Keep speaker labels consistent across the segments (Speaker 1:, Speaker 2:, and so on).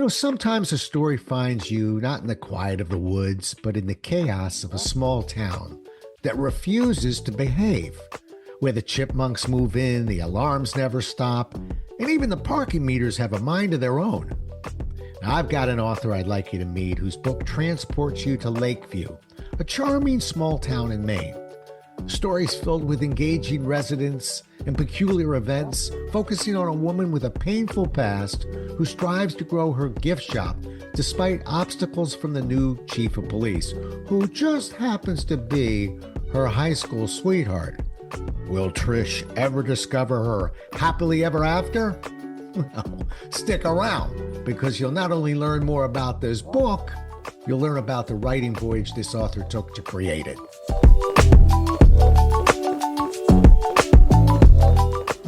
Speaker 1: Sometimes a story finds you not in the quiet of the woods, but in the chaos of a small town that refuses to behave, where the chipmunks move in, the alarms never stop, and even the parking meters have a mind of their own. Now, I've got an author I'd like you to meet whose book transports you to Lakeview, a charming small town in Maine. Stories filled with engaging residents and peculiar events, focusing on a woman with a painful past who strives to grow her gift shop despite obstacles from the new chief of police, who just happens to be her high school sweetheart. Will Trish ever discover her happily ever after? Well, stick around, because you'll not only learn more about this book, you'll learn about the writing voyage this author took to create it.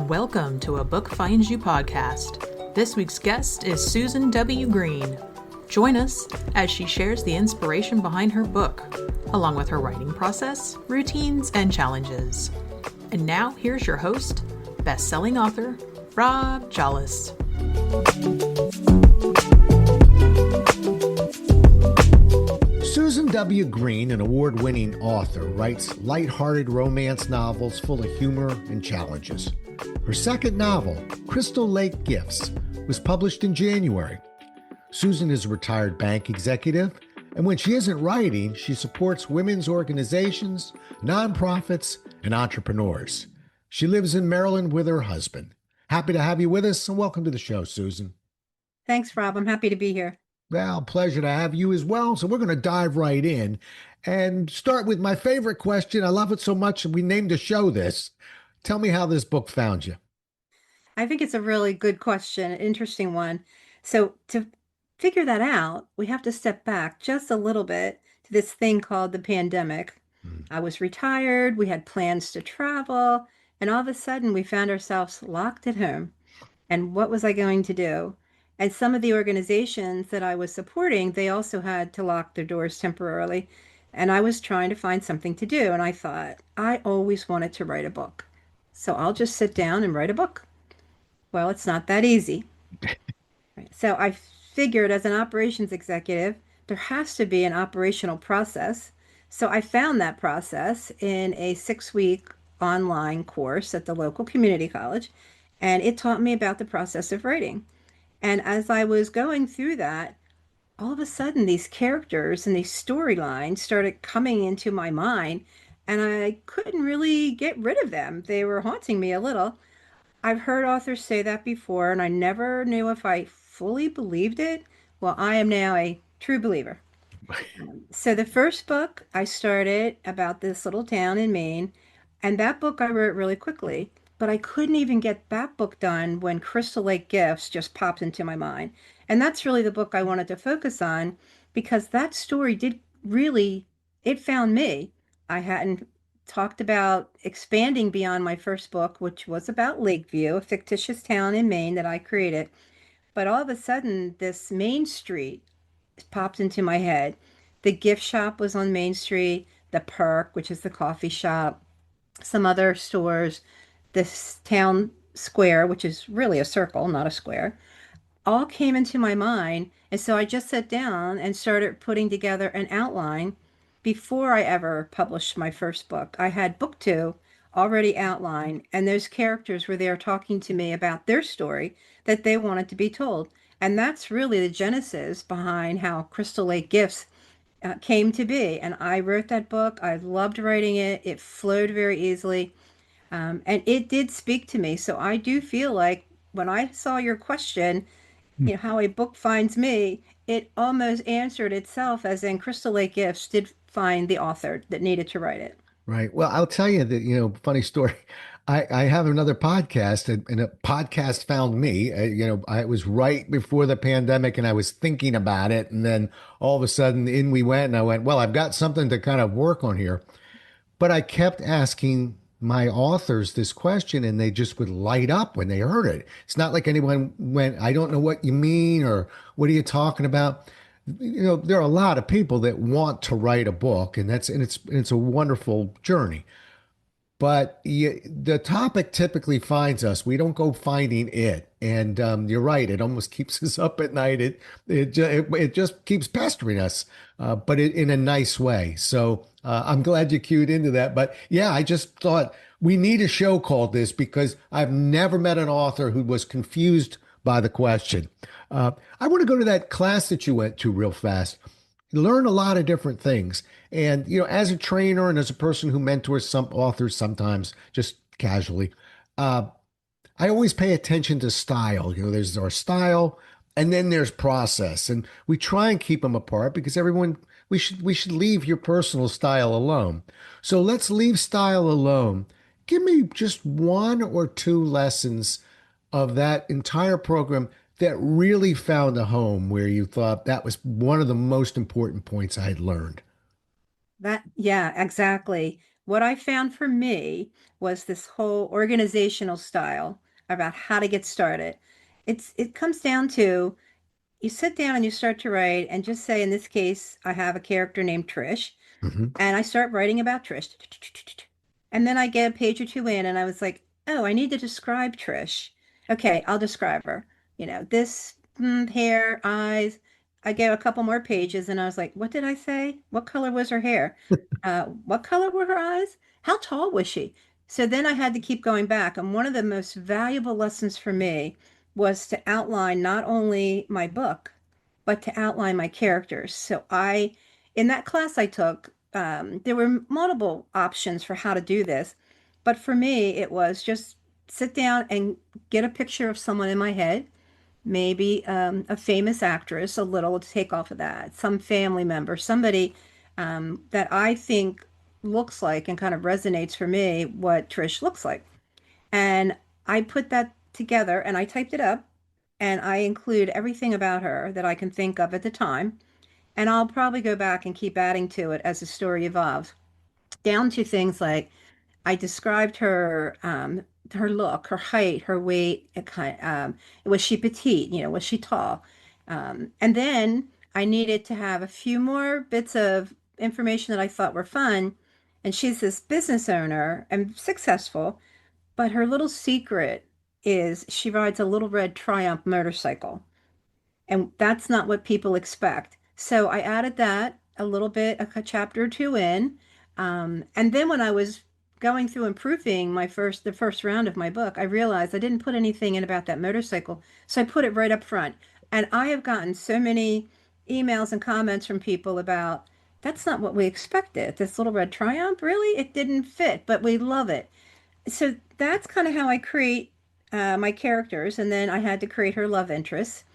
Speaker 2: Welcome to A Book Finds You podcast. This week's guest is Susan W. Green. Join us as she shares the inspiration behind her book, along with her writing process, routines, and challenges. And now, here's your host, best-selling author, Rob Jolles.
Speaker 1: Susan W. Green, an award-winning author, writes light-hearted romance novels full of humor and challenges. Her second novel, Crystal Lake Gifts, was published in January. Susan is a retired bank executive, and when she isn't writing, she supports women's organizations, nonprofits, and entrepreneurs. She lives in Maryland with her husband. Happy to have you with us, and welcome to the show, Susan.
Speaker 3: Thanks, Rob. I'm happy to be here.
Speaker 1: Well, pleasure to have you as well. So we're going to dive right in and start with my favorite question. I love it so much, we named the show this. Tell me how this book found you.
Speaker 3: I think it's a really good question, an interesting one. So to figure that out, we have to step back just a little bit to this thing called the pandemic. I was retired, we had plans to travel, and all of a sudden we found ourselves locked at home. And what was I going to do? And some of the organizations that I was supporting, they also had to lock their doors temporarily. And I was trying to find something to do. And I thought, I always wanted to write a book. So I'll just sit down and write a book. Well, it's not that easy. So I figured, as an operations executive, there has to be an operational process. So I found that process in a 6-week online course at the local community college, and it taught me about the process of writing. And as I was going through that, all of a sudden these characters and these storylines started coming into my mind, and I couldn't really get rid of them. They were haunting me a little. I've heard authors say that before, and I never knew if I fully believed it. Well, I am now a true believer. So the first book I started about this little town in Maine, and that book I wrote really quickly, but I couldn't even get that book done when Crystal Lake Gifts just popped into my mind. And that's really the book I wanted to focus on, because that story did really, it found me. I hadn't talked about expanding beyond my first book, which was about Lakeview, a fictitious town in Maine that I created. But all of a sudden, this Main Street popped into my head. The gift shop was on Main Street, the Perk, which is the coffee shop, some other stores, this town square, which is really a circle, not a square, all came into my mind. And so I just sat down and started putting together an outline before I ever published my first book. I had book 2 already outlined, and those characters were there talking to me about their story that they wanted to be told. And that's really the genesis behind how Crystal Lake Gifts came to be. And I wrote that book. I loved writing it. It flowed very easily. And it did speak to me. So I do feel like when I saw your question, how a book finds me, it almost answered itself, as in Crystal Lake Gifts did find the author that needed to write it.
Speaker 1: Right. Well, I'll tell you that, funny story. I have another podcast, and a podcast found me. I was right before the pandemic, and I was thinking about it. And then all of a sudden in we went, and I went, well, I've got something to kind of work on here. But I kept asking my authors this question, and they just would light up when they heard it. It's not like anyone went, I don't know what you mean, or what are you talking about? There are a lot of people that want to write a book, and it's a wonderful journey. but the topic typically finds us. We don't go finding it. And you're right. It almost keeps us up at night. It just keeps pestering us, but in a nice way. So I'm glad you cued into that. But yeah, I just thought we need a show called this because I've never met an author who was confused by the question. I want to go to that class that you went to real fast. Learn a lot of different things. And, as a trainer and as a person who mentors some authors sometimes just casually, uh, I always pay attention to style. There's our style and then there's process. And we try and keep them apart because we should leave your personal style alone. So let's leave style alone. Give me just one or two lessons of that entire program that really found a home where you thought that was one of the most important points I had learned.
Speaker 3: Yeah, exactly. What I found for me was this whole organizational style about how to get started. It comes down to you sit down and you start to write and just say, in this case, I have a character named Trish.
Speaker 1: Hmm.
Speaker 3: And I start writing about Trish. And then I get a page or two in, and I was like, oh, I need to describe Trish. Okay, I'll describe her. This hair, eyes. I get a couple more pages, and I was like, what did I say? What color was her hair? What color were her eyes? How tall was she? So then I had to keep going back. And one of the most valuable lessons for me was to outline not only my book, but to outline my characters. In that class I took, there were multiple options for how to do this, but for me, it was just sit down and get a picture of someone in my head, maybe a famous actress, a little to take off of that, some family member, somebody that I think looks like and kind of resonates for me what Trish looks like. And I put that together and I typed it up and I include everything about her that I can think of at the time. And I'll probably go back and keep adding to it as the story evolves, down to things like I described her look, her height, her weight. Was she petite? Was she tall? And then I needed to have a few more bits of information that I thought were fun. And she's this business owner and successful, but her little secret is she rides a little red Triumph motorcycle. And that's not what people expect. So I added that a little bit, a chapter or two in. And then when I was going through and proofing the first round of my book, I realized I didn't put anything in about that motorcycle. So I put it right up front. And I have gotten so many emails and comments from people about that's not what we expected. This little red Triumph, really? It didn't fit, but we love it. So that's kind of how I create my characters. And then I had to create her love interest.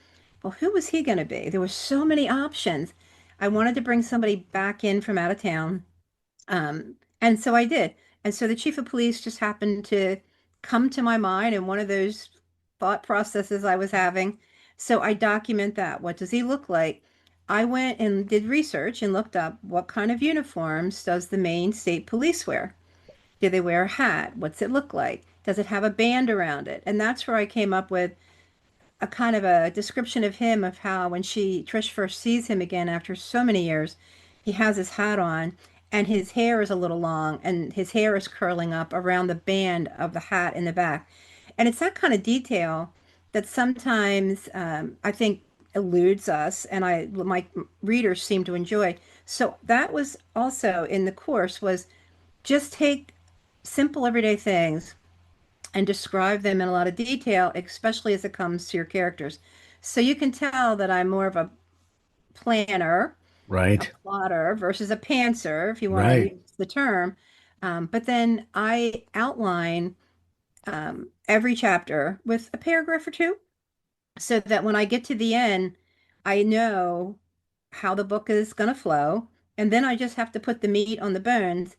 Speaker 3: Well, who was he going to be? There were so many options. I wanted to bring somebody back in from out of town. And so I did. And so the chief of police just happened to come to my mind in one of those thought processes I was having. So I document that. What does he look like? I went and did research and looked up what kind of uniforms does the Maine State Police wear? Do they wear a hat? What's it look like? Does it have a band around it? And that's where I came up with a kind of a description of him, of how when Trish first sees him again after so many years, he has his hat on and his hair is a little long and his hair is curling up around the band of the hat in the back. And it's that kind of detail that sometimes I think eludes us and my readers seem to enjoy. So that was also in the course, was just take simple everyday things and describe them in a lot of detail, especially as it comes to your characters. So you can tell that I'm more of a planner, a
Speaker 1: Right.
Speaker 3: plotter versus a pantser, if you want to
Speaker 1: Right.
Speaker 3: use the term. But then I outline every chapter with a paragraph or two so that when I get to the end, I know how the book is going to flow. And then I just have to put the meat on the bones.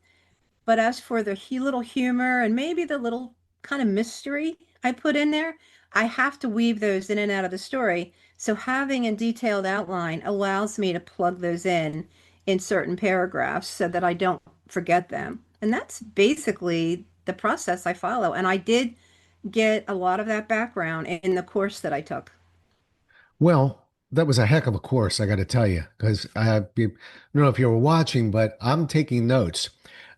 Speaker 3: But as for the little humor and maybe the little kind of mystery I put in there, I have to weave those in and out of the story. So having a detailed outline allows me to plug those in certain paragraphs so that I don't forget them. And that's basically the process I follow. And I did get a lot of that background in the course that I took.
Speaker 1: Well, that was a heck of a course, I got to tell you, because I don't know if you were watching, but I'm taking notes.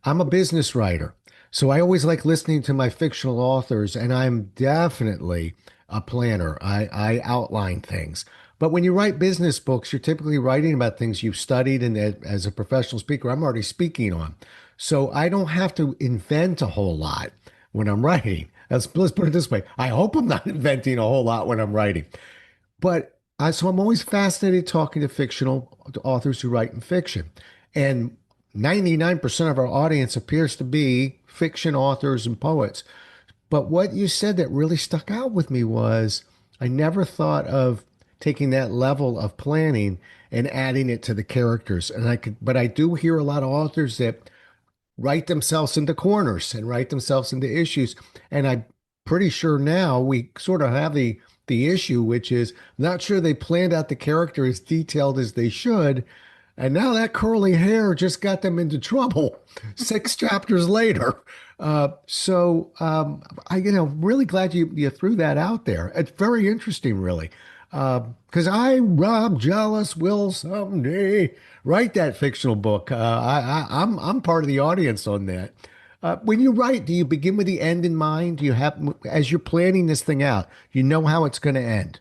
Speaker 1: I'm a business writer. So I always like listening to my fictional authors, and I'm definitely a planner. I outline things. But when you write business books, you're typically writing about things you've studied and that as a professional speaker, I'm already speaking on. So I don't have to invent a whole lot when I'm writing. Let's put it this way. I hope I'm not inventing a whole lot when I'm writing. So I'm always fascinated talking to fictional authors who write in fiction. And 99% of our audience appears to be fiction authors and poets. But what you said that really stuck out with me was I never thought of taking that level of planning and adding it to the characters. But I do hear a lot of authors that write themselves into corners and write themselves into issues. And I'm pretty sure now we sort of have the issue, which is not sure they planned out the character as detailed as they should. And now that curly hair just got them into trouble 6 chapters later. Really glad you threw that out there. It's very interesting, really. Because I, Rob Jealous, will someday write that fictional book. I'm part of the audience on that. When you write, do you begin with the end in mind? Do you have, as you're planning this thing out, you know how it's going to end?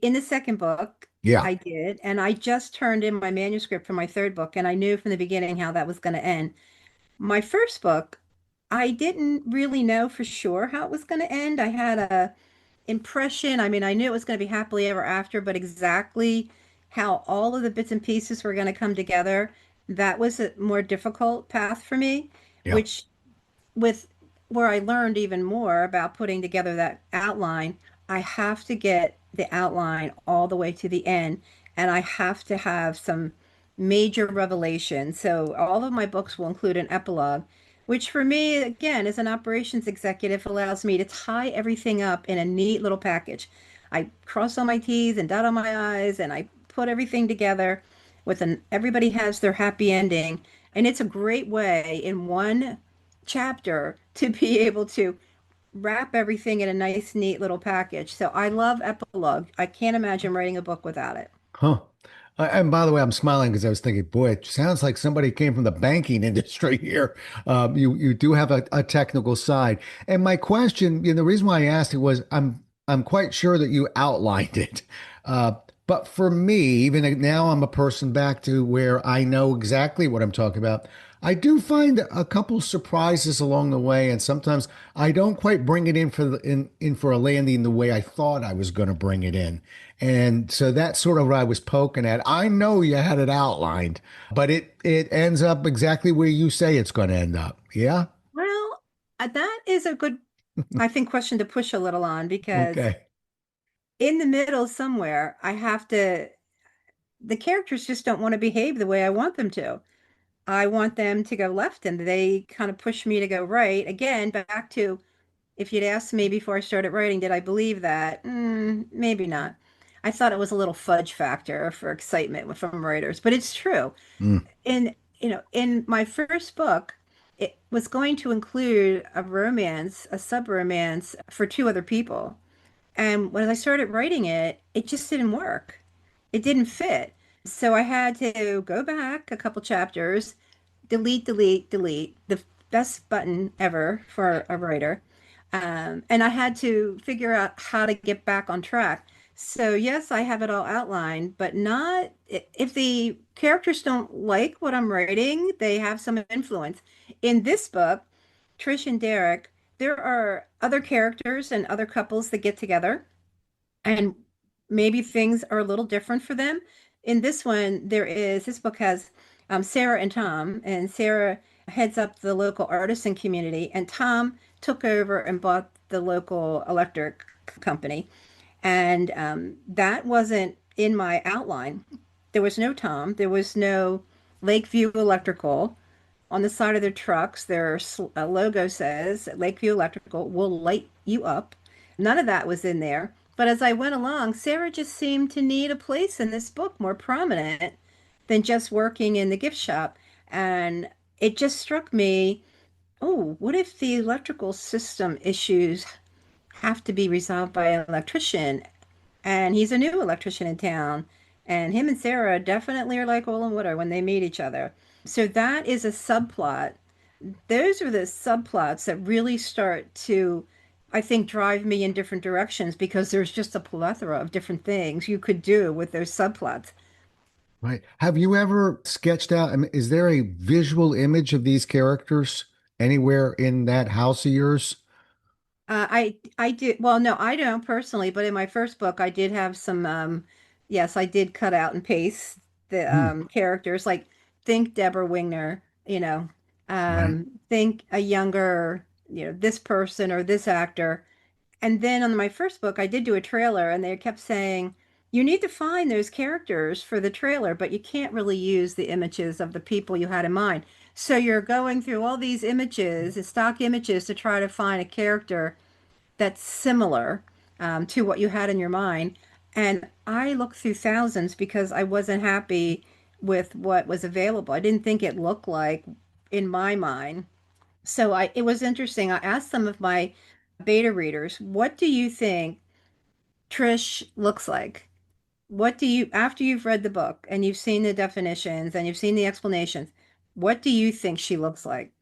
Speaker 3: In the second book,
Speaker 1: Yeah.
Speaker 3: I did, and I just turned in my manuscript for my third book, and I knew from the beginning how that was going to end. My first book, I didn't really know for sure how it was going to end. I had a impression. I mean, I knew it was going to be happily ever after, but exactly how all of the bits and pieces were going to come together, that was a more difficult path for me,
Speaker 1: Yeah.
Speaker 3: which with where I learned even more about putting together that outline, I have to get the outline all the way to the end, and I have to have some major revelation. So all of my books will include an epilogue, which for me, again, as an operations executive, allows me to tie everything up in a neat little package. I cross all my T's and dot all my I's, and I put everything together with an everybody has their happy ending. And it's a great way in one chapter to be able to wrap everything in a nice, neat little package. So I love epilogue. I can't imagine writing a book without it.
Speaker 1: Huh. And by the way, I'm smiling because I was thinking, boy, it sounds like somebody came from the banking industry here. You do have a technical side. And my question, the reason why I asked it was I'm quite sure that you outlined it. Uh, but for me, even now, I'm a person back to where I know exactly what I'm talking about. I do find a couple surprises along the way, and sometimes I don't quite bring it in in for a landing the way I thought I was going to bring it in. And so that's sort of what I was poking at. I know you had it outlined, but it ends up exactly where you say it's going to end up. Yeah.
Speaker 3: Well, that is a good, I think, question to push a little on because
Speaker 1: Okay.
Speaker 3: in the middle somewhere, the characters just don't want to behave the way I want them to. I want them to go left and they kind of push me to go right. Again, back to if you'd asked me before I started writing, did I believe that? Maybe not. I thought it was a little fudge factor for excitement from writers, but it's true.
Speaker 1: Mm.
Speaker 3: In my first book, it was going to include a romance, a sub romance for two other people. And when I started writing it, it just didn't work. It didn't fit. So I had to go back a couple chapters, delete, delete, delete, the best button ever for a writer. And I had to figure out how to get back on track. So yes, I have it all outlined, but not if the characters don't like what I'm writing, they have some influence. In this book, Trish and Derek, there are other characters and other couples that get together and maybe things are a little different for them. In this one, this book has Sarah and Tom, and Sarah heads up the local artisan community, and Tom took over and bought the local electric company. And that wasn't in my outline. There was no Tom, there was no Lakeview Electrical. On the side of their trucks, their logo says Lakeview Electrical will light you up. None of that was in there. But as I went along, Sarah just seemed to need a place in this book more prominent than just working in the gift shop. And it just struck me, oh, what if the electrical system issues have to be resolved by an electrician? And he's a new electrician in town. And him and Sarah definitely are like oil and water when they meet each other. So that is a subplot those are the subplots that really start to, I think, drive me in different directions because there's just a plethora of different things you could do with those subplots.
Speaker 1: Right. Have you ever sketched out? I mean, is there a visual image of these characters anywhere in that house of yours?
Speaker 3: I did well, no, I don't personally, but in my first book, I did have some. Yes, I did cut out and paste the
Speaker 1: Hmm.
Speaker 3: characters. Like think Deborah Wigner,
Speaker 1: Right.
Speaker 3: think a younger, this person or this actor. And then on my first book, I did do a trailer, and they kept saying, you need to find those characters for the trailer, but you can't really use the images of the people you had in mind. So you're going through all these images, stock images, to try to find a character that's similar to what you had in your mind. And I looked through thousands because I wasn't happy with what was available. I didn't think it looked like in my mind. So it was interesting. I asked some of my beta readers, what do you think Trish looks like? What do you, after you've read the book and you've seen the definitions and you've seen the explanations, what do you think she looks like?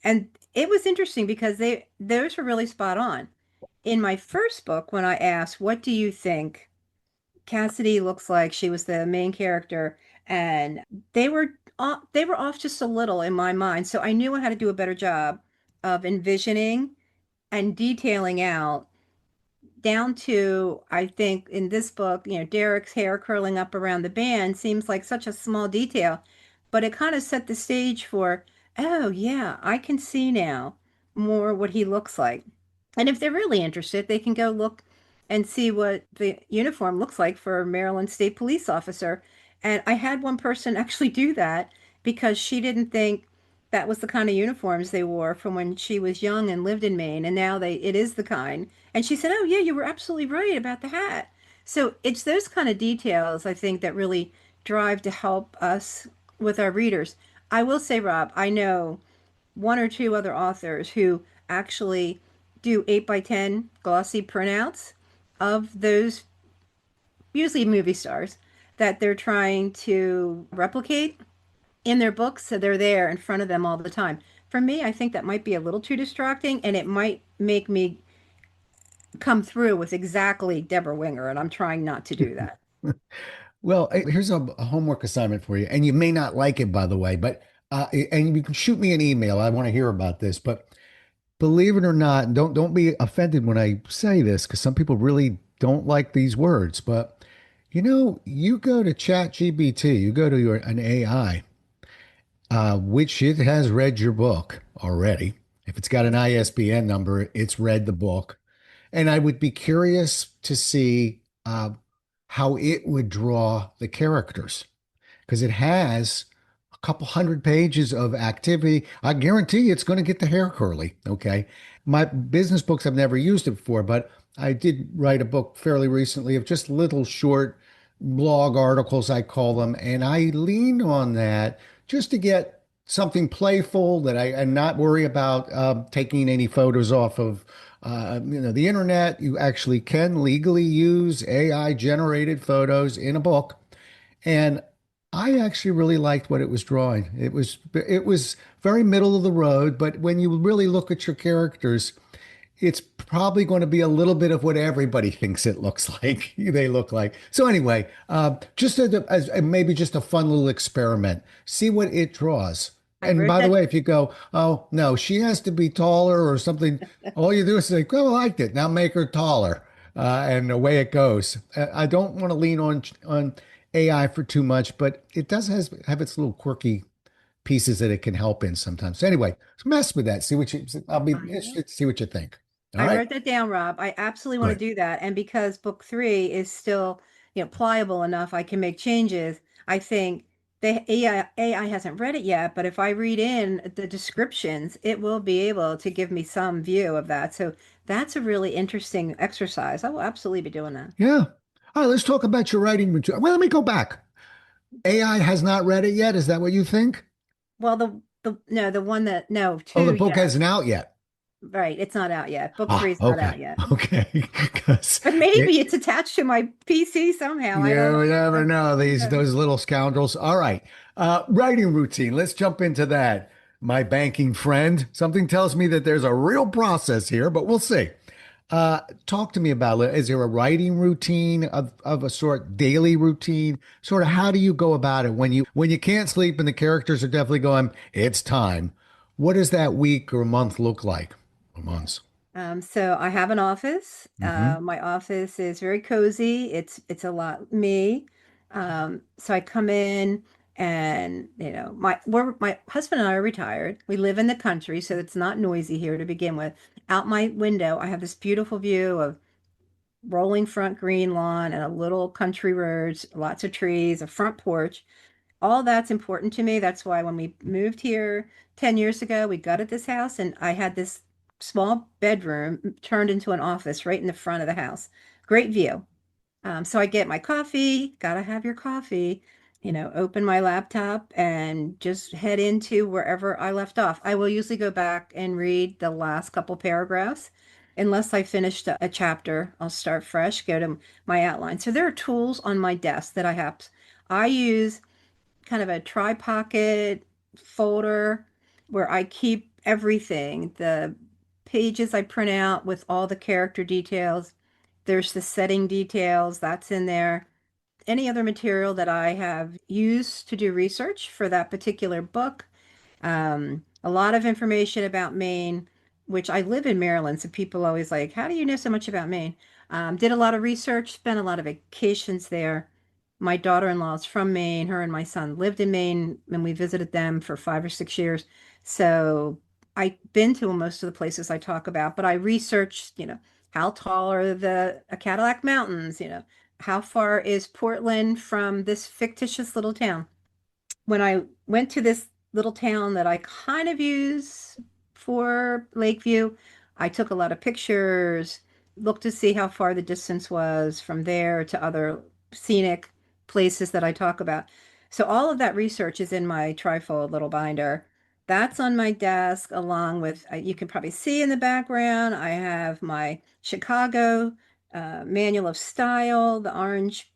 Speaker 3: And it was interesting because those were really spot on. In my first book, when I asked, what do you think Cassidy looks like? She was the main character, and they were off just a little in my mind. So I knew I had to do a better job of envisioning and detailing out down to, I think in this book, Derek's hair curling up around the band seems like such a small detail, but it kind of set the stage for, oh yeah, I can see now more what he looks like. And if they're really interested, they can go look and see what the uniform looks like for a Maryland State Police officer. And I had one person actually do that because she didn't think that was the kind of uniforms they wore from when she was young and lived in Maine, and now it is the kind. And she said, "Oh yeah, you were absolutely right about the hat." So it's those kind of details I think that really drive to help us with our readers. I will say, Rob, I know one or two other authors who actually do 8 by 10 glossy printouts of those, usually movie stars, that they're trying to replicate in their books, so they're there in front of them all the time. For me, I think that might be a little too distracting, and it might make me come through with exactly Deborah Winger, and I'm trying not to do that.
Speaker 1: Well, here's a homework assignment for you, and you may not like it, by the way, but and you can shoot me an email. I want to hear about this, but believe it or not, don't be offended when I say this, because some people really don't like these words. But you go to ChatGPT, you go to an AI, which it has read your book already. If it's got an ISBN number, it's read the book. And I would be curious to see how it would draw the characters because it has a couple hundred pages of activity. I guarantee it's going to get the hair curly. Okay. My business books, I've never used it before, but I did write a book fairly recently of just little short blog articles, I call them. And I lean on that just to get something playful that I and not worry about taking any photos off of the internet. You actually can legally use AI generated photos in a book. And I actually really liked what it was drawing. It was very middle of the road, but when you really look at your characters, it's probably going to be a little bit of what everybody thinks it looks like. They look like. So anyway, just as maybe just a fun little experiment. See what it draws.
Speaker 3: I
Speaker 1: And
Speaker 3: wrote
Speaker 1: by the
Speaker 3: that.
Speaker 1: way, if you go, oh no, she has to be taller or something, all you do is say, oh, I liked it. Now make her taller, and away it goes. I don't want to lean on AI for too much, but it does have its little quirky pieces that it can help in sometimes. So anyway, mess with that. See what you. I'll be
Speaker 3: I will.
Speaker 1: interested to see what you think. All
Speaker 3: I
Speaker 1: right.
Speaker 3: wrote that down, Rob. I absolutely want to
Speaker 1: Good.
Speaker 3: do that. And because book three is still, pliable enough, I can make changes. I think the AI hasn't read it yet, but if I read in the descriptions, it will be able to give me some view of that. So that's a really interesting exercise. I will absolutely be doing that.
Speaker 1: Yeah. All right. Let's talk about your writing material. Well, let me go back. AI has not read it yet. Is that what you think?
Speaker 3: Well, the no, the one that no,
Speaker 1: Oh, the
Speaker 3: two,
Speaker 1: book
Speaker 3: yes.
Speaker 1: hasn't out yet.
Speaker 3: Right. It's not out yet. Book three
Speaker 1: Ah,
Speaker 3: is not
Speaker 1: okay.
Speaker 3: out yet.
Speaker 1: Okay. Because
Speaker 3: But maybe it's attached to my PC somehow. I don't
Speaker 1: you
Speaker 3: know.
Speaker 1: never know
Speaker 3: Who
Speaker 1: these
Speaker 3: knows?
Speaker 1: those little scoundrels. All right. Writing routine. Let's jump into that. my banking friend. Something tells me that there's a real process here, but we'll see. Talk to me about it. Is there a writing routine of a sort, daily routine? Sort of how do you go about it when you can't sleep and the characters are definitely going, it's time. What does that week or month look like? Or months?
Speaker 3: So I have an office.
Speaker 1: Hmm.
Speaker 3: My office is very cozy. It's a lot me. So I come in and my husband and I are retired. We live in the country, so it's not noisy here to begin with. Out my window, I have this beautiful view of rolling front green lawn and a little country roads, lots of trees, a front porch. All that's important to me. That's why when we moved here 10 years ago, we got at this house and I had this small bedroom turned into an office right in the front of the house. Great view. So I get my coffee, gotta have your coffee, open my laptop and just head into wherever I left off. I will usually go back and read the last couple paragraphs. Unless I finished a chapter, I'll start fresh, go to my outline. So there are tools on my desk that I have. I use kind of a tri-pocket folder where I keep everything. The pages I print out with all the character details. There's the setting details, that's in there. Any other material that I have used to do research for that particular book. A lot of information about Maine, which I live in Maryland, so people always like, how do you know so much about Maine? Did a lot of research, spent a lot of vacations there. My daughter-in-law is from Maine. Her and my son lived in Maine, and we visited them for 5 or 6 years. So I've been to most of the places I talk about, but I researched, how tall are the Cadillac Mountains? How far is Portland from this fictitious little town? When I went to this little town that I kind of use for Lakeview, I took a lot of pictures, looked to see how far the distance was from there to other scenic places that I talk about. So all of that research is in my trifold little binder. That's on my desk, along with, you can probably see in the background, I have my Chicago Manual of Style, the orange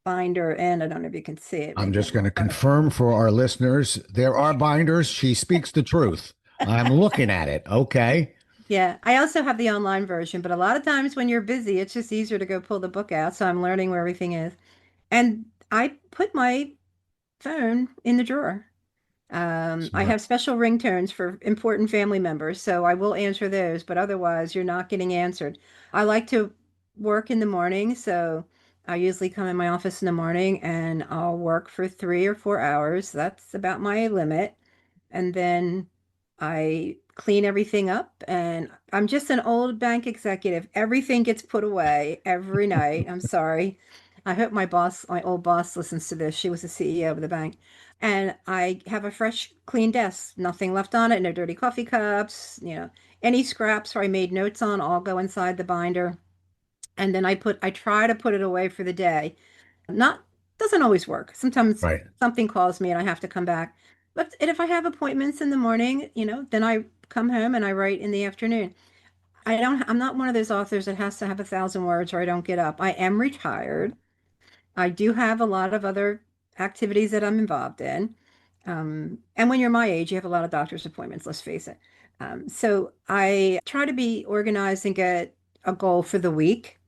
Speaker 3: binder, and I don't know if you can see it.
Speaker 1: I'm
Speaker 3: Maybe
Speaker 1: just
Speaker 3: I'm
Speaker 1: going to
Speaker 3: not better.
Speaker 1: confirm for our listeners there are binders. She speaks the truth. I'm looking at it. Okay.
Speaker 3: Yeah, I also have the online version, but a lot of times when you're busy, it's just easier to go pull the book out. So I'm learning where everything is. And I put my phone in the drawer. I
Speaker 1: Smart.
Speaker 3: have special ringtones for important family members, so I will answer those, but otherwise, you're not getting answered. I like to work in the morning, so I usually come in my office in the morning and I'll work for 3 or 4 hours. That's about my limit. And then I clean everything up, and I'm just an old bank executive. Everything gets put away every night. I'm sorry. I hope my old boss listens to this. She was the CEO of the bank. And I have a fresh, clean desk, nothing left on it, no dirty coffee cups, any scraps where I made notes on all go inside the binder. And then I try to put it away for the day. Not doesn't always work. Sometimes
Speaker 1: Right.
Speaker 3: something calls me and I have to come back. But and if I have appointments in the morning, then I come home and I write in the afternoon. I'm not one of those authors that has to have 1,000 words or I don't get up. I am retired. I do have a lot of other activities that I'm involved in. And when you're my age, you have a lot of doctor's appointments, let's face it. So I try to be organized and get a goal for the week.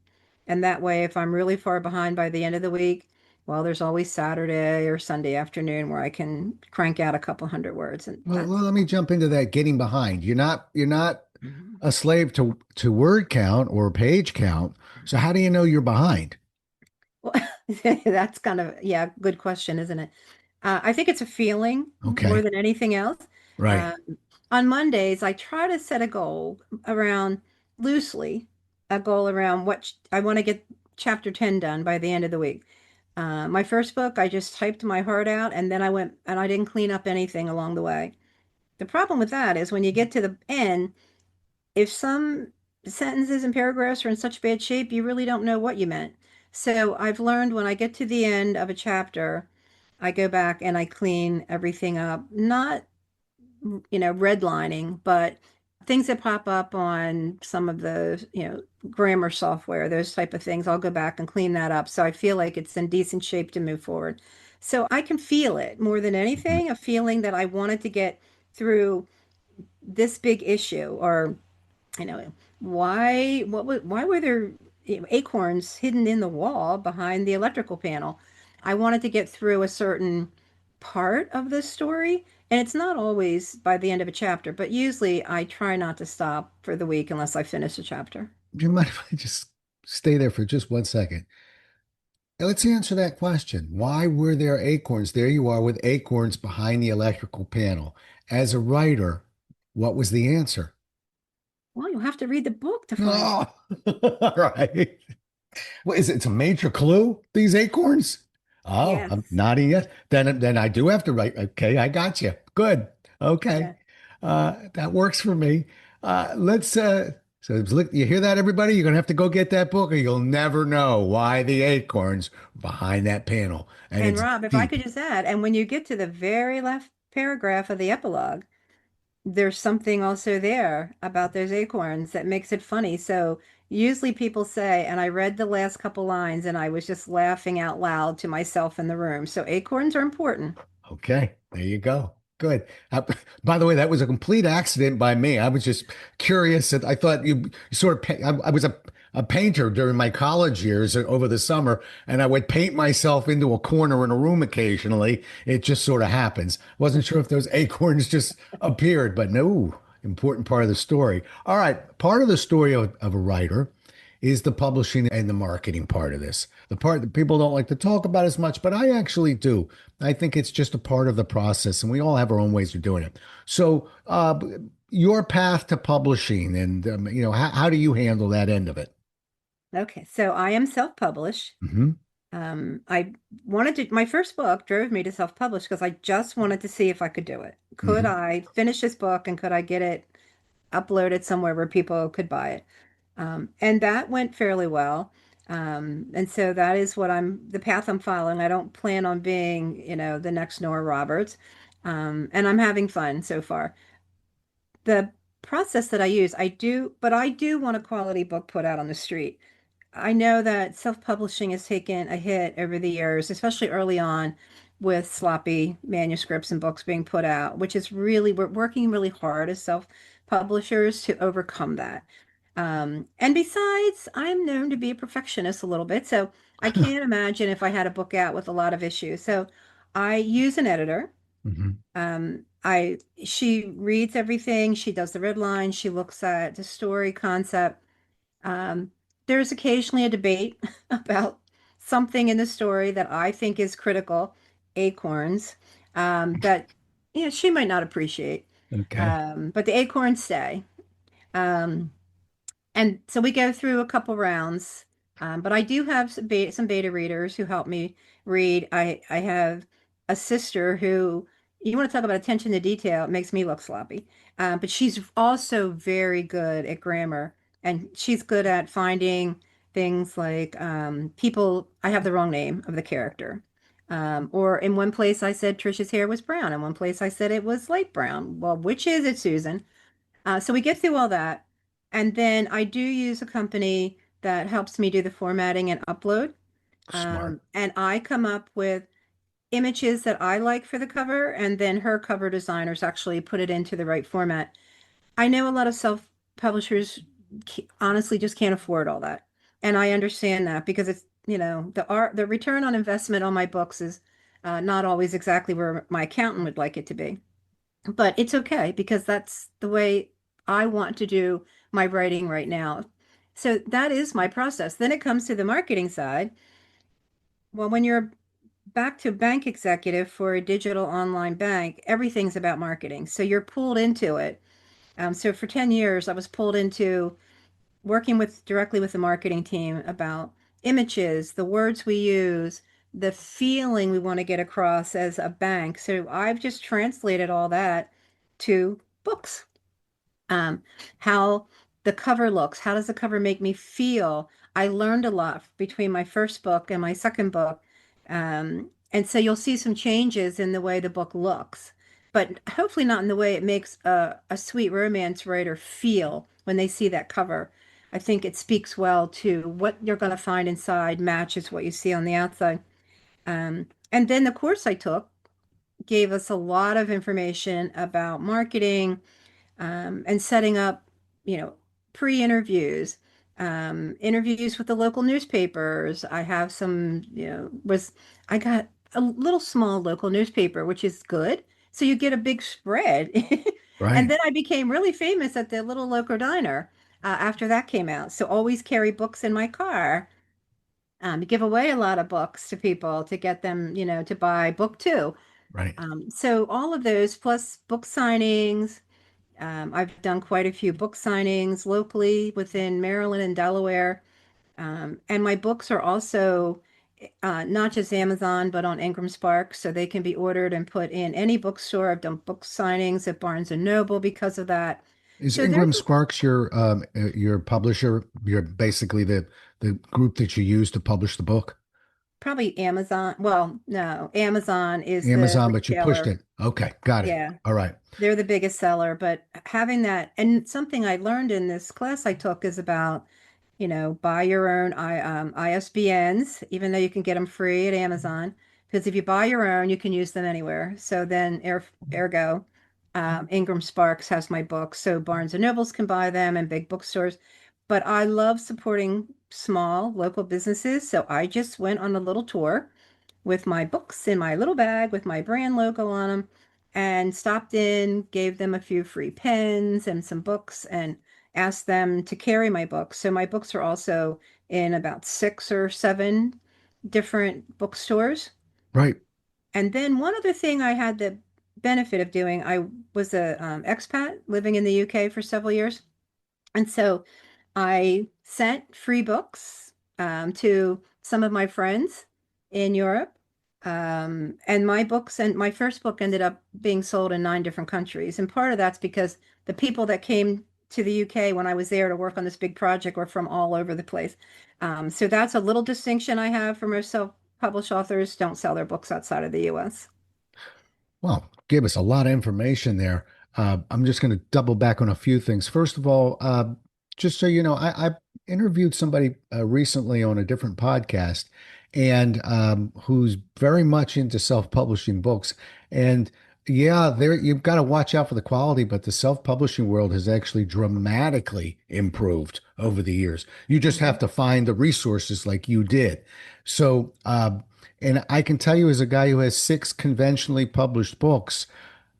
Speaker 3: And that way, if I'm really far behind by the end of the week, well, there's always Saturday or Sunday afternoon where I can crank out a couple hundred words. And
Speaker 1: Well,
Speaker 3: that's,
Speaker 1: let me jump into that getting behind. You're not a slave to word count or page count. So how do you know you're behind?
Speaker 3: well, that's kind of, yeah, good question, isn't it? I think it's a feeling more
Speaker 1: Okay.
Speaker 3: than anything else.
Speaker 1: Right.
Speaker 3: Um, on Mondays, I try to set a goal around loosely, a goal around I want to get chapter 10 done by the end of the week. My first book, I just typed my heart out and then I went and I didn't clean up anything along the way. The problem with that is when you get to the end, if some sentences and paragraphs are in such bad shape, you really don't know what you meant. So I've learned when I get to the end of a chapter, I go back and I clean everything up. Not, redlining, but things that pop up on some of the, grammar software, those type of things, I'll go back and clean that up. So I feel like it's in decent shape to move forward. So I can feel it more than
Speaker 1: Mhm.
Speaker 3: anything, a feeling that I wanted to get through this big issue, or why were there acorns hidden in the wall behind the electrical panel? I wanted to get through a certain part of the story, and it's not always by the end of a chapter, but usually I try not to stop for the week unless I finish a chapter.
Speaker 1: Do you mind if I just stay there for just 1 second? Let's answer that question. Why were there acorns? There you are with acorns behind the electrical panel. As a writer, what was the answer?
Speaker 3: Well, you'll have to read the book to find
Speaker 1: Oh,
Speaker 3: out.
Speaker 1: all right. What is it? It's a major clue, these acorns? Oh, I'm
Speaker 3: Yes.
Speaker 1: nodding yes. Then I do have to write. Okay, I got you. Good. Okay.
Speaker 3: Yeah.
Speaker 1: That works for me. Let's so look, you hear that, everybody? You're gonna have to go get that book, or you'll never know why the acorns are behind that panel. And
Speaker 3: And
Speaker 1: it's
Speaker 3: Rob, if I
Speaker 1: deep.
Speaker 3: could just add, and when you get to the very last paragraph of the epilogue, there's something also there about those acorns that makes it funny. So usually people say, and I read the last couple lines and I was just laughing out loud to myself in the room. So acorns are important.
Speaker 1: Okay, there you go. Good. By the way, that was a complete accident by me. I was just curious. I thought you sort of, I was a painter during my college years over the summer, and I would paint myself into a corner in a room occasionally. It just sort of happens. Wasn't sure if those acorns just appeared, but no, important part of the story. All right, part of the story of a writer is the publishing and the marketing part of this. The part that people don't like to talk about as much, but I actually do. I think it's just a part of the process, and we all have our own ways of doing it. So, your path to publishing, and how do you handle that end of it?
Speaker 3: Okay, so I am self-published.
Speaker 1: Hmm.
Speaker 3: I wanted to, my first book drove me to self-publish because I just wanted to see if I could do it. Could
Speaker 1: Hmm.
Speaker 3: I finish this book and could I get it uploaded somewhere where people could buy it? And that went fairly well. And so that is the path I'm following. I don't plan on being, the next Nora Roberts. And I'm having fun so far. The process that I use, but I do want a quality book put out on the street. I know that self-publishing has taken a hit over the years, especially early on with sloppy manuscripts and books being put out, which is really, we're working really hard as self-publishers to overcome that. And besides, I'm known to be a perfectionist a little bit, so I can't imagine if I had a book out with a lot of issues. So I use an editor.
Speaker 1: Hmm.
Speaker 3: She reads everything, she does the red line, she looks at the story concept. um, there's occasionally a debate about something in the story that I think is critical, acorns, that she might not appreciate.
Speaker 1: Okay.
Speaker 3: But the acorns stay. Um, and so we go through a couple rounds, but I do have some beta readers who help me read. I have a sister who, you want to talk about attention to detail, it makes me look sloppy. But she's also very good at grammar, and she's good at finding things like people. I have the wrong name of the character. Or in one place I said Trisha's hair was brown. In one place I said it was light brown. Well, which is it, Susan? So we get through all that. And then I do use a company that helps me do the formatting and upload.
Speaker 1: Smart.
Speaker 3: And I come up with images that I like for the cover, and then her cover designers actually put it into the right format. I know a lot of self-publishers honestly just can't afford all that. And I understand that because the return on investment on my books is not always exactly where my accountant would like it to be. But it's okay because that's the way I want to do my writing right now. So that is my process. Then it comes to the marketing side. Well, when you're back to bank executive for a digital online bank, everything's about marketing. So you're pulled into it. So for 10 years, I was pulled into working directly with the marketing team about images, the words we use, the feeling we want to get across as a bank. So I've just translated all that to books. um, how the cover looks. How does the cover make me feel? I learned a lot between my first book and my second book. And so you'll see some changes in the way the book looks, but hopefully not in the way it makes a sweet romance writer feel when they see that cover. I think it speaks well to what you're going to find inside matches what you see on the outside. And then the course I took gave us a lot of information about marketing, and setting up, you know, pre-interviews, interviews with the local newspapers. I have some, I got a little small local newspaper, which is good. So you get a big spread. And
Speaker 1: Right.
Speaker 3: then I became really famous at the little local diner after that came out. So always carry books in my car. Give away a lot of books to people to get them, to buy book two.
Speaker 1: Right.
Speaker 3: So all of those plus book signings. I've done quite a few book signings locally within Maryland and Delaware. And my books are also not just Amazon, but on Ingram Spark, so they can be ordered and put in any bookstore. I've done book signings at Barnes and Noble because of that.
Speaker 1: Is
Speaker 3: So there's
Speaker 1: Ingram Sparks your publisher? You're basically the group that you use to publish the book?
Speaker 3: probably Amazon. Well, no, Amazon is the
Speaker 1: Amazon, but you pushed
Speaker 3: retailer.
Speaker 1: it. Okay, got it.
Speaker 3: Yeah.
Speaker 1: All right.
Speaker 3: They're the biggest seller, but having that, and something I learned in this class I took is about, buy your own ISBNs, even though you can get them free at Amazon. Because if you buy your own, you can use them anywhere. So then, ergo, Ingram Sparks has my books, so Barnes and Nobles can buy them and big bookstores. But I love supporting small local businesses, so I just went on a little tour with my books in my little bag with my brand logo on them and stopped in, gave them a few free pens and some books and asked them to carry my books. So my books are also in about 6 or 7 different bookstores.
Speaker 1: Right.
Speaker 3: And then one other thing I had the benefit of doing, I was a expat living in the UK for several years. And so I sent free books to some of my friends in Europe. And my first book ended up being sold in 9 different countries. And part of that's because the people that came to the UK when I was there to work on this big project were from all over the place. So that's a little distinction I have for most self-published authors don't sell their books outside of the US.
Speaker 1: Well, gave us a lot of information there. I'm just going to double back on a few things. First of all, just so you know, I interviewed somebody recently on a different podcast, and who's very much into self-publishing books. And yeah, there you've got to watch out for the quality, but the self-publishing world has actually dramatically improved over the years. You just have to find the resources like you did. So, and I can tell you, as a guy who has 6 conventionally published books,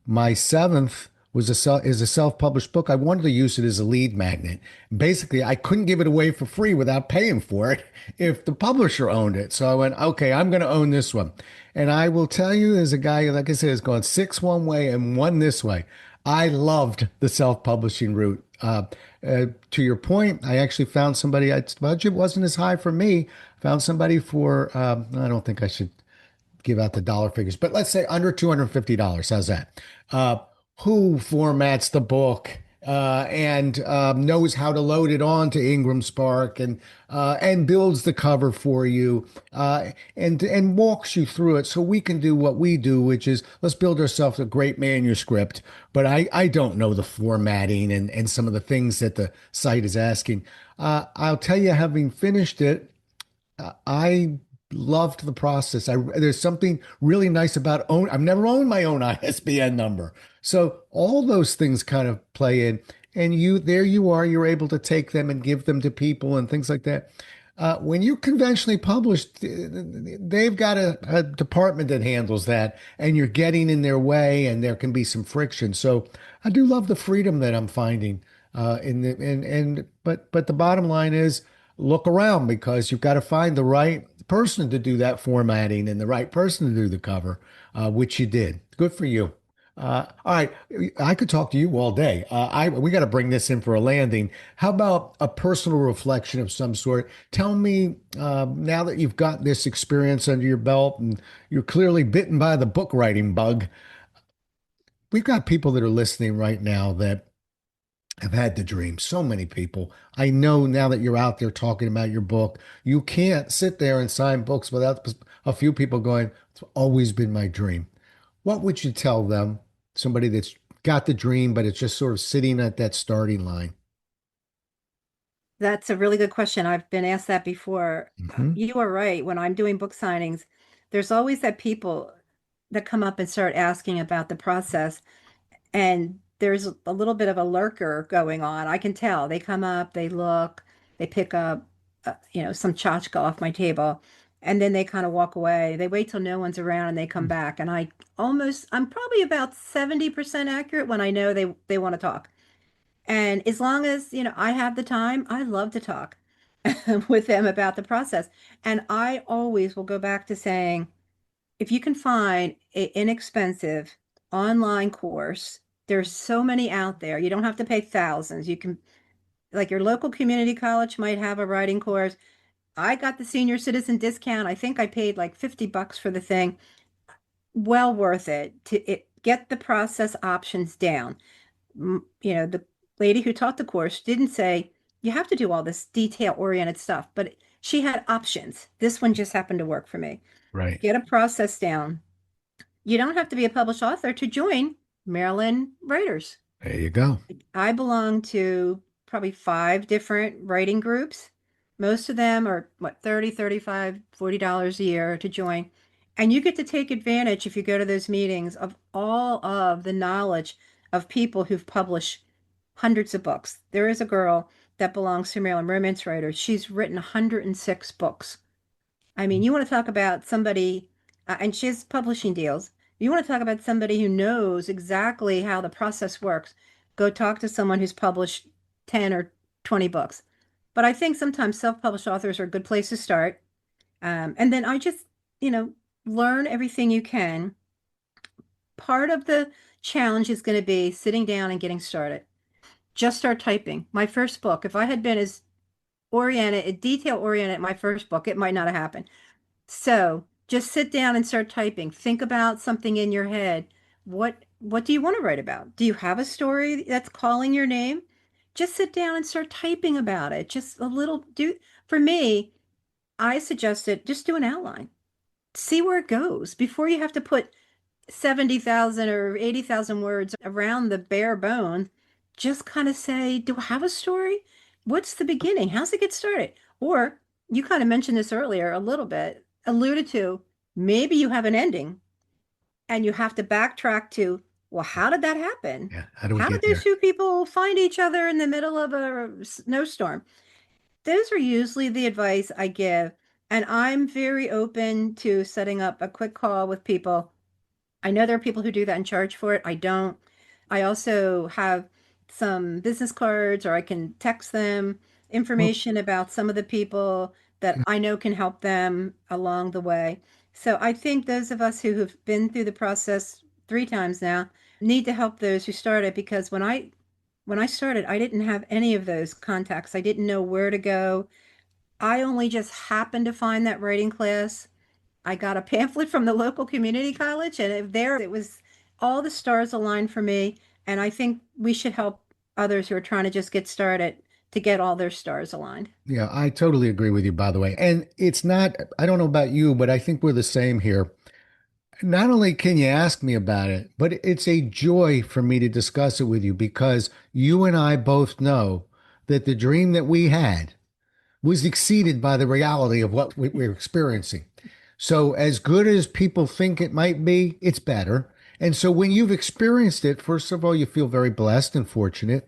Speaker 1: my seventh is a self-published book. I wanted to use it as a lead magnet. Basically, I couldn't give it away for free without paying for it if the publisher owned it. So I went, okay, I'm going to own this one. And I will tell you, as a guy, like I said, has gone 6 one way and 1 this way. I loved the self-publishing route. To your point, I actually found somebody. Its budget wasn't as high for me. Found somebody for. I don't think I should give out the dollar figures, but let's say under $250. How's that? Who formats the book and knows how to load it onto Ingram Spark and builds the cover for you and walks you through it so we can do what we do, which is let's build ourselves a great manuscript. But I don't know the formatting and some of the things that the site is asking. I'll tell you, having finished it, I loved the process. There's something really nice about I've never owned my own ISBN number. So all those things kind of play in. And there you are, you're able to take them and give them to people and things like that. When you conventionally publish, they've got a department that handles that, and you're getting in their way, and there can be some friction. So I do love the freedom that I'm finding. But the bottom line is look around because you've got to find the right person to do that formatting and the right person to do the cover, which you did. Good for you. All right, I could talk to you all day. We got to bring this in for a landing. How about a personal reflection of some sort? Tell me now that you've got this experience under your belt and you're clearly bitten by the book writing bug. We've got people that are listening right now that have had the dream. So many people. I know now that you're out there talking about your book, you can't sit there and sign books without a few people going, it's always been my dream. What would you tell them? Somebody that's got the dream, but it's just sort of sitting at that starting line.
Speaker 3: That's a really good question. I've been asked that before.
Speaker 1: Hmm.
Speaker 3: You are right. When I'm doing book signings, there's always that people. that come up and start asking about the process, and there's a little bit of a lurker going on. I can tell. They come up, they look, they pick up, some tchotchke off my table, and then they kind of walk away. They wait till no one's around and they come back. And I'm probably about 70% accurate when I know they want to talk. And as long as, I have the time, I love to talk with them about the process. And I always will go back to saying, if you can find an inexpensive online course, there's so many out there. You don't have to pay thousands. You can, like your local community college might have a writing course. I got the senior citizen discount. I think I paid like $50 for the thing. Well worth it to get the process options down. The lady who taught the course didn't say you have to do all this detail oriented stuff, but she had options. This one just happened to work for me.
Speaker 1: Right.
Speaker 3: Get a process down. You don't have to be a published author to join Maryland Writers.
Speaker 1: There you go.
Speaker 3: I belong to probably 5 different writing groups. Most of them are what, 30, 35, $40 a year to join. And you get to take advantage, if you go to those meetings, of all of the knowledge of people who've published hundreds of books. There is a girl that belongs to Maryland Romance Writers. She's written 106 books. I mean, you want to talk about somebody, and she has publishing deals. You want to talk about somebody who knows exactly how the process works. Go talk to someone who's published 10 or 20 books. But I think sometimes self-published authors are a good place to start. And then I just, learn everything you can. Part of the challenge is going to be sitting down and getting started. Just start typing. My first book, if I had been as detail oriented, my first book, it might not have happened. So just sit down and start typing. Think about something in your head. What do you want to write about? Do you have a story that's calling your name? Just sit down and start typing about it. Just a little for me, I suggested just do an outline. See where it goes before you have to put 70,000 or 80,000 words around the bare bone. Just kind of say, do I have a story? What's the beginning? How's it get started? Or you kind of mentioned this earlier a little bit, alluded to, maybe you have an ending and you have to backtrack to, well, how did that happen?
Speaker 1: Yeah. How do we
Speaker 3: How did
Speaker 1: get
Speaker 3: those
Speaker 1: there?
Speaker 3: two people find each other in the middle of a snowstorm? Those are usually the advice I give. And I'm very open to setting up a quick call with people. I know there are people who do that and charge for it. I don't. I also have some business cards, or I can text them
Speaker 1: Well,
Speaker 3: information about some of the people that I know can help them along the way. So I think those of us who have been through the process 3 times now need to help those who started, because when I started, I didn't have any of those contacts. I didn't know where to go. I only just happened to find that writing class. I got a pamphlet from the local community college, and it was all the stars aligned for me. And I think we should help others who are trying to just get started to get all their stars aligned.
Speaker 1: yeah, I totally agree with you, by the way. And it's not, I don't know about you, but I think we're the same here. Not only can you ask me about it, but it's a joy for me to discuss it with you because you and I both know that the dream that we had was exceeded by the reality of what we're experiencing. So, as good as people think it might be, it's better. And so, when you've experienced it, first of all, you feel very blessed and fortunate.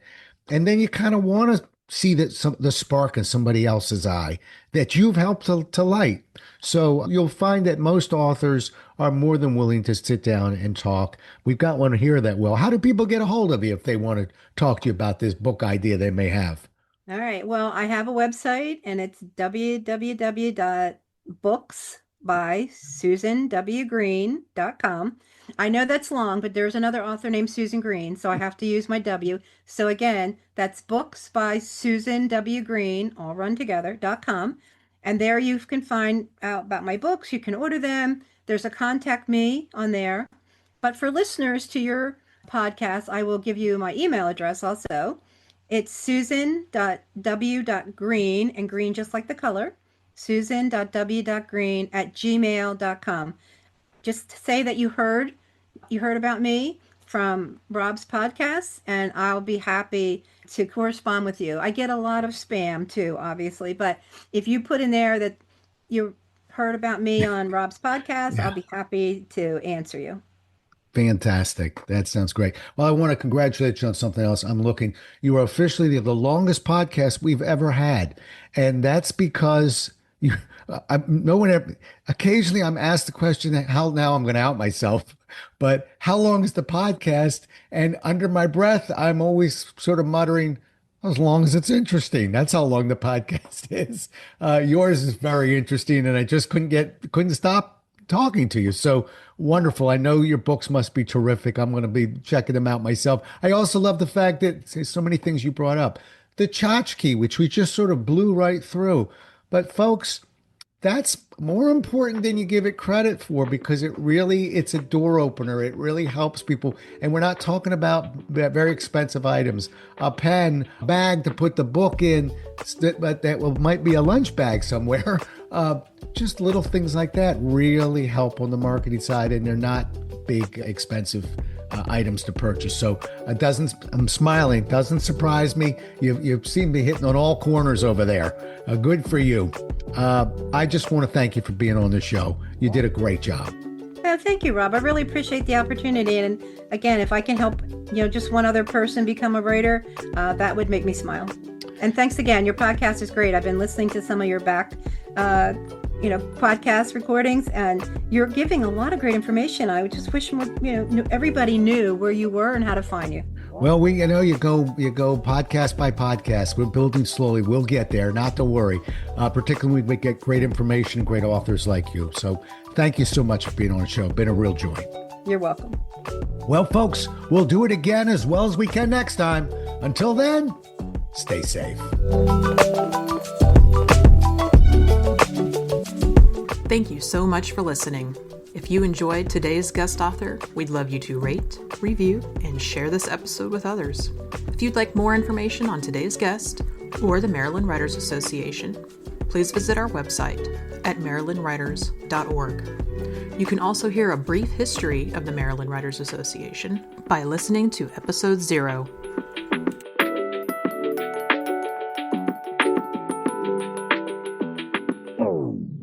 Speaker 1: And then you kind of want to see that the spark in somebody else's eye that you've helped to light. So, you'll find that most authors are more than willing to sit down and talk. We've got one here that will. How do people get a hold of you if they want to talk to you about this book idea they may have?
Speaker 3: All right. Well, I have a website, and it's www.booksbysusanwgreen.com. I know that's long, but there's another author named Susan Green, so I have to use my W. So again, that's books by Susan W. Green, all run together.com. And there you can find out about my books. You can order them. There's a contact me on there. But for listeners to your podcast, I will give you my email address also. It's susan.w.green, and green just like the color, susan.w.green@gmail.com. Just say that you heard about me from Rob's podcast, and I'll be happy to correspond with you. I get a lot of spam too, obviously, but if you put in there that you heard about me on Rob's podcast, I'll
Speaker 1: Yeah.
Speaker 3: be happy to answer you.
Speaker 1: Fantastic. That sounds great. Well, I want to congratulate you on something else. I'm looking. You are officially the longest podcast we've ever had. And that's because you, no one ever, occasionally I'm asked the question, how now I'm going to out myself, but how long is the podcast? And under my breath, I'm always sort of muttering, as long as it's interesting. That's how long the podcast is. Yours is very interesting, and I just couldn't stop talking to you. So wonderful. I know your books must be terrific. I'm going to be checking them out myself. I also love the fact that so many things you brought up. The tchotchke, which we just sort of blew right through. But folks, that's more important than you give it credit for because it's a door opener. It really helps people. And we're not talking about very expensive items. A pen, bag to put the book in, but might be a lunch bag somewhere. Just little things like that really help on the marketing side, and they're not big, expensive items to purchase. So I'm smiling. Doesn't surprise me. You seem to be hitting on all corners over there. Good for you. I just want to thank you for being on the show. You did a great job.
Speaker 3: Thank you, Rob. I really appreciate the opportunity. And again, if I can help, just one other person become a writer, that would make me smile. And thanks again. Your podcast is great. I've been listening to some of your back, podcast recordings, and you're giving a lot of great information. I would just wish more, everybody knew where you were and how to find you.
Speaker 1: Well, you go podcast by podcast. We're building slowly. We'll get there. Not to worry. Particularly when we get great information and great authors like you. So thank you so much for being on the show. Been a real joy.
Speaker 3: You're welcome.
Speaker 1: Well, folks, we'll do it again as well as we can next time. Until then, stay safe.
Speaker 2: Thank you so much for listening. If you enjoyed today's guest author, we'd love you to rate, review, and share this episode with others. If you'd like more information on today's guest or the Maryland Writers Association, please visit our website at marylandwriters.org. You can also hear a brief history of the Maryland Writers Association by listening to episode 0.